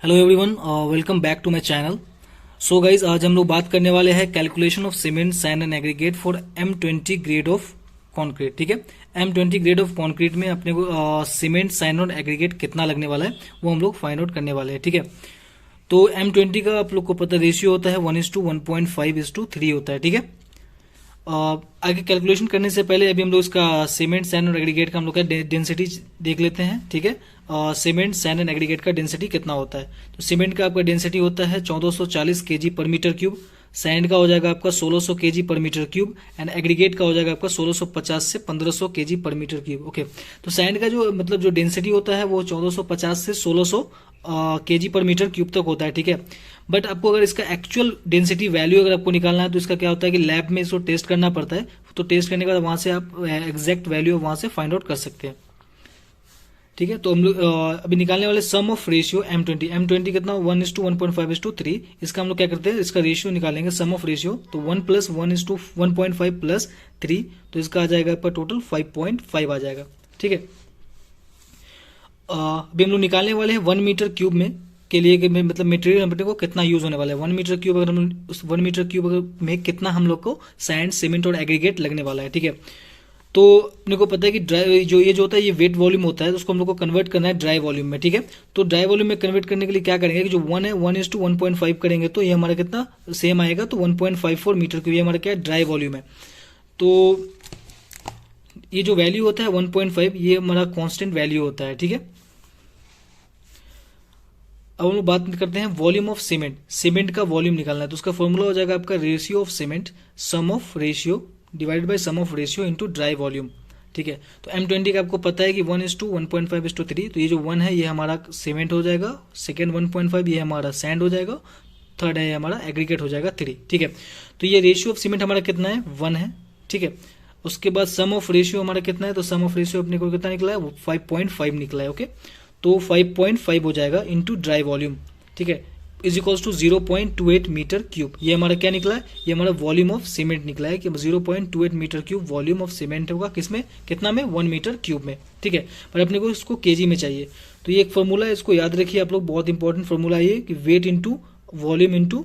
Hello everyone, welcome back to my channel. So guys, आज हम लोग बात करने वाले हैं calculation of cement sand and aggregate for M20 grade of concrete. ठीक है, M20 ग्रेड ऑफ कॉन्क्रीट में अपने को सीमेंट सैंड और एग्रीगेट कितना लगने वाला है वो हम लोग फाइंड आउट करने वाले हैं। ठीक है, तो M20 का आप लोग को पता रेशियो होता है 1:1.5:3 होता है। ठीक है, आगे कैलकुलेशन करने से पहले अभी हम लोग इसका सीमेंट सैंड और एग्रीगेट का हम लोग का डेंसिटी देख लेते हैं। ठीक है, सीमेंट सैंड एंड एग्रीगेट का डेंसिटी कितना होता है। तो सीमेंट का आपका डेंसिटी होता है 1440 केजी पर मीटर क्यूब, सैंड का हो जाएगा आपका 1600 केजी पर मीटर क्यूब एंड एग्रीगेट का हो जाएगा आपका 1650 से 1500 केजी पर मीटर क्यूब। ओके, तो सैंड का जो जो डेंसिटी होता है वो 1450 से 1600 केजी पर मीटर क्यूब तक होता है। ठीक है, बट आपको अगर इसका एक्चुअल डेंसिटी वैल्यू अगर आपको निकालना है तो इसका क्या होता है कि लैब में इसको टेस्ट करना पड़ता है। तो टेस्ट करने के बाद वहां से आप एग्जैक्ट वैल्यू वहां से फाइंड आउट कर सकते हैं। ठीक है, तो हम लोग अभी निकालने वाले सम ऑफ रेशियो M20 कितना 1:1.5:3। इसका हम लोग क्या करते हैं, इसका रेशियो निकालेंगे सम ऑफ रेशियो। तो 1 + 1:1.5 + 3, तो इसका आ जाएगा आपका टोटल 5.5 आ जाएगा। ठीक है, अभी हम लोग निकालने वाले हैं 1 मीटर क्यूब में के लिए कि मतलब मटेरियल अपने को कितना यूज होने वाला है। 1 मीटर क्यूब अगर हम उस 1 मीटर क्यूब में कितना हम लोग को सैंड सीमेंट और एग्रीगेट लगने वाला है। ठीक है, तो अपने को पता है कि ड्राई जो होता है ये वेट वॉल्यूम होता है, तो उसको हम लोग को कन्वर्ट करना है ड्राई वॉल्यूम में। ठीक है, तो ड्राई वॉल्यूम में कन्वर्ट करने के लिए क्या करेंगे कि जो 1 है 1:1.5 करेंगे तो ये हमारा कितना सेम आएगा, तो 1.54 मीटर क्यूब ये हमारा क्या है ड्राई वॉल्यूम है। तो ये जो वैल्यू होता है 1.5 ये हमारा कांस्टेंट वैल्यू होता है। ठीक है, अब हम लोग बात करते हैं वॉल्यूम ऑफ सीमेंट। सीमेंट का वॉल्यूम निकालना है तो उसका फॉर्मूला हो जाएगा आपका ratio of cement sum of ratio divided by sum of ratio into dry volume. ठीक है, तो M20 का आपको पता है कि 1:1.5:3, तो ये जो 1 है ये हमारा सीमेंट हो जाएगा, सेकेंड 1.5 ये हमारा सैंड हो जाएगा, थर्ड है हमारा एग्रीगेट हो जाएगा 3। ठीक है, तो ये रेशियो ऑफ सीमेंट हमारा कितना है 1 है। ठीक है, उसके बाद सम ऑफ रेशियो हमारा कितना है, तो सम ऑफ रेशियो अपने को कितना निकला है 5.5 निकला है। ओके, तो 5.5 हो जाएगा इंटू ड्राई वॉल्यूम। ठीक है, is equals to 0.28 metre cube. ये हमारा क्या निकला है, ये हमारा वॉल्यूम ऑफ सीमेंट निकला है कि 0.28 metre cube volume of cement होगा किसमें, कितना में 1 मीटर क्यूब में। ठीक है, पर अपने को इसको केजी में चाहिए। तो ये एक फॉर्मूला है, इसको याद रखिए आप लोग, बहुत इंपॉर्टेंट फॉर्मूला है ये कि weight into volume into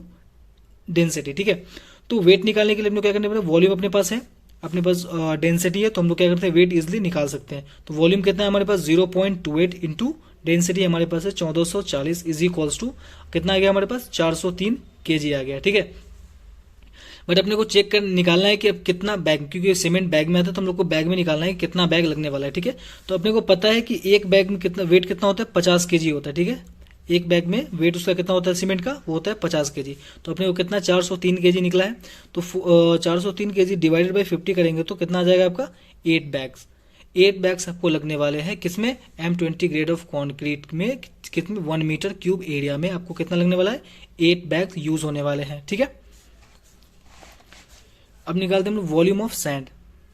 density. ठीक है, तो वेट निकालने के लिए अपने क्या करना पड़ेगा, वॉल्यूम अपने पास है, अपने पास डेंसिटी है, तो हम लोग क्या करते हैं वेट इजिली निकाल सकते हैं। तो वॉल्यूम कितना है हमारे पास 0.28 इंटू डेंसिटी हमारे पास है 1440 इज इक्वल्स टू कितना आ गया हमारे पास 403 केजी आ गया। ठीक है, बट अपने को चेक कर निकालना है कि अब कितना बैग, क्योंकि सीमेंट बैग में आता है तो हम लोग को बैग में निकालना है कि कितना बैग लगने वाला है। ठीक है, तो अपने को पता है कि एक बैग में कितना वेट कितना होता है 50 केजी होता है। ठीक है, एक बैग में वेट उसका कितना होता है सीमेंट का, वो होता है 50 केजी। तो अपने को कितना 403 केजी निकला है। तो 403 केजी डिवाइडेड बाई 50 करेंगे तो कितना आ जाएगा आपका 8 बैग्स। 8 बैग्स आपको लगने वाले हैं किसमें, M20 ग्रेड ऑफ कॉन्क्रीट में, कितने 1 मीटर क्यूब एरिया में आपको कितना लगने वाला है 8 बैग्स यूज होने वाले हैं। ठीक है, अब निकालते हैं हम लोग volume of sand.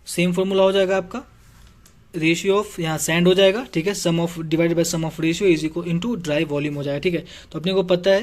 Same formula हो जाएगा आपका रेशियो ऑफ यहाँ सैंड हो जाएगा। ठीक है, sum of divided by sum of ratio is equal into dry volume हो जाएगा। ठीक है, तो अपने को पता है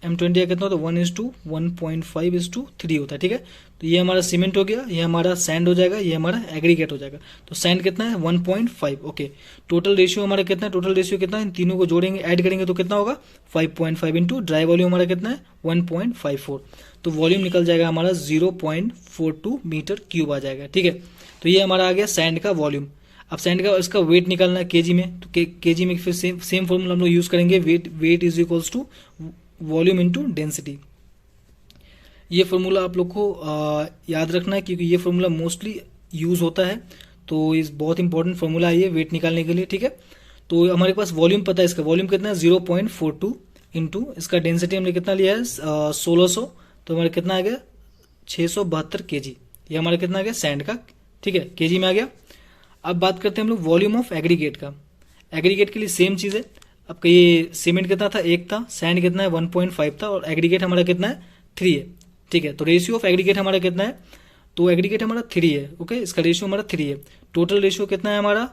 M20 का कितना होता है 1:1.5:3 होता है। ठीक है, तो ये हमारा सीमेंट हो गया, ये हमारा सैंड हो जाएगा, ये हमारा एग्रीगेट हो जाएगा। तो सैंड कितना है 1.5। ओके, टोटल रेशियो हमारा कितना है, टोटल रेशियो कितना है, इन तीनों को जोड़ेंगे ऐड करेंगे तो कितना होगा 5.5 इंटू ड्राई वॉल्यूम हमारा कितना है 1.54। तो वॉल्यूम निकल जाएगा हमारा 0.42 मीटर क्यूब आ जाएगा। ठीक है, तो ये हमारा आ गया सैंड का वॉल्यूम। अब सैंड का इसका वेट निकालना है केजी में, तो केजी में फिर सेम फॉर्मूला हम लोग यूज करेंगे, weight is equals to volume into density. ये फॉर्मूला आप लोग को याद रखना है क्योंकि ये फॉर्मूला मोस्टली यूज होता है, तो इस बहुत इंपॉर्टेंट फॉर्मूला है ये वेट निकालने के लिए। ठीक है, तो हमारे पास वॉल्यूम पता है, इसका वॉल्यूम कितना है 0.42 इंटू इसका डेंसिटी हमने कितना लिया है 1600, तो हमारा कितना आ गया 672 केजी। ये हमारा कितना आ गया सैंड का। ठीक है, केजी में आ गया। अब बात करते हैं हम लोग वॉल्यूम ऑफ एग्रीगेट का। एग्रीगेट के लिए सेम चीज है, आपका ये सीमेंट कितना था 1 था, सैंड कितना है 1.5 था और एग्रीगेट हमारा कितना है 3 है। ठीक है, तो रेशियो ऑफ एग्रीगेट हमारा कितना है, तो एग्रीगेट हमारा 3 है। ओके, इसका रेशियो हमारा 3 है। टोटल रेशियो कितना है हमारा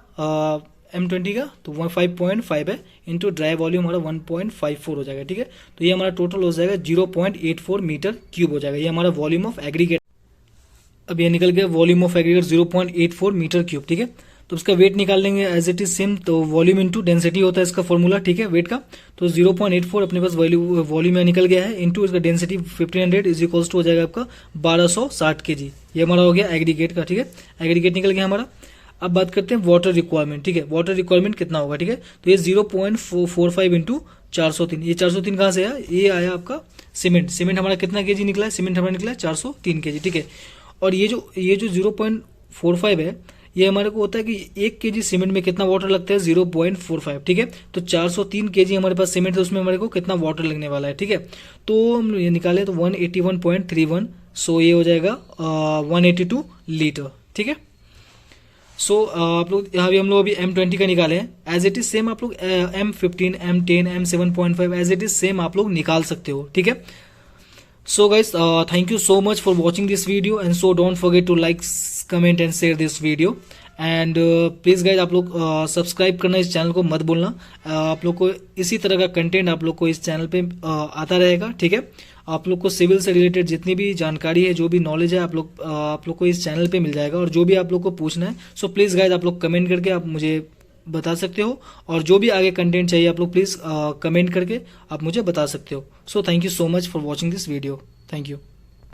M20 का, तो 5.5 है इंटू ड्राई वॉल्यूम हमारा 1.54 हो जाएगा। ठीक है, तो ये हमारा टोटल हो जाएगा 0.84 मीटर क्यूब हो जाएगा। ये हमारा वॉल्यूम ऑफ एग्रीगेट। अब ये निकल गया volume of aggregate 0.84 metre cube. ठीक है, तो उसका वेट निकाल लेंगे एज इट इज सेम, तो वॉल्यूम इंटू डेंसिटी होता है इसका फॉर्मूला, ठीक है, वेट का। तो 0.84 अपने पास वॉल्यूम में निकल गया है, इंटू इसका डेंसिटी 1500 इज इक्वल्स टू हो जाएगा आपका 1260 kg। ये हमारा हो गया एग्रीगेट का, ठीक है, एग्रीगेट निकल गया हमारा। अब बात करते हैं वाटर रिक्वायरमेंट, ठीक है, वाटर रिक्वायरमेंट कितना होगा, ठीक है। तो ये 0.45 इंटू 403, ये 403 कहाँ से आया, ये आया आपका सीमेंट। सीमेंट हमारा कितना केजी निकला है, सीमेंट हमारा निकला है 403 kg, ठीक है। और ये जो 0.45 है, ये हमारे को होता है कि 1 kg सीमेंट में कितना वाटर लगता है, 0.45, ठीक है। तो 403 kg हमारे पास सीमेंट है, उसमें हमारे को कितना वाटर लगने वाला है, ठीक है। तो हम ये निकाले तो 181.31, सो ये हो जाएगा 182 लीटर, ठीक है। सो आप लोग यहाँ भी हम लोग अभी M20 का निकाले हैं, एज इट इज सेम आप लोग M15, M10, M7.5 as it is same आप लोग निकाल सकते हो, ठीक है। So guys, thank you so much for watching this video, and so don't forget to like, comment and share this video. And please guys आप लोग subscribe करना इस चैनल को मत बोलना। आप लोग को इसी तरह का कंटेंट आप लोग को इस चैनल पे आता रहेगा, ठीक है। आप लोग को सिविल से रिलेटेड जितनी भी जानकारी है, जो भी नॉलेज है, आप लोग को इस चैनल पे मिल जाएगा। और जो भी आप लोग को पूछना है, सो प्लीज़ गाइज आप लोग कमेंट करके आप मुझे बता सकते हो, और जो भी आगे कंटेंट चाहिए आप लोग प्लीज़ कमेंट करके आप मुझे बता सकते हो। So thank you so much for watching this video, thank you.